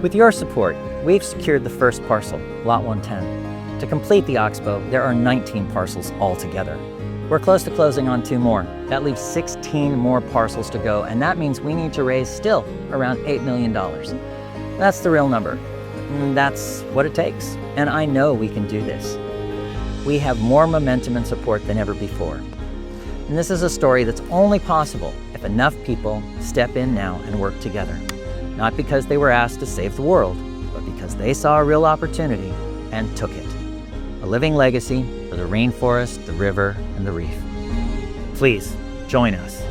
With your support, we've secured the first parcel, Lot 110. To complete the Oxbow, there are 19 parcels altogether. We're close to closing on 2 more. That leaves 16 more parcels to go, and that means we need to raise still around $8 million. That's the real number. That's what it takes, and I know we can do this. We have more momentum and support than ever before. And this is a story that's only possible if enough people step in now and work together. Not because they were asked to save the world, but because they saw a real opportunity and took it. A living legacy for the rainforest, the river, and the reef. Please join us.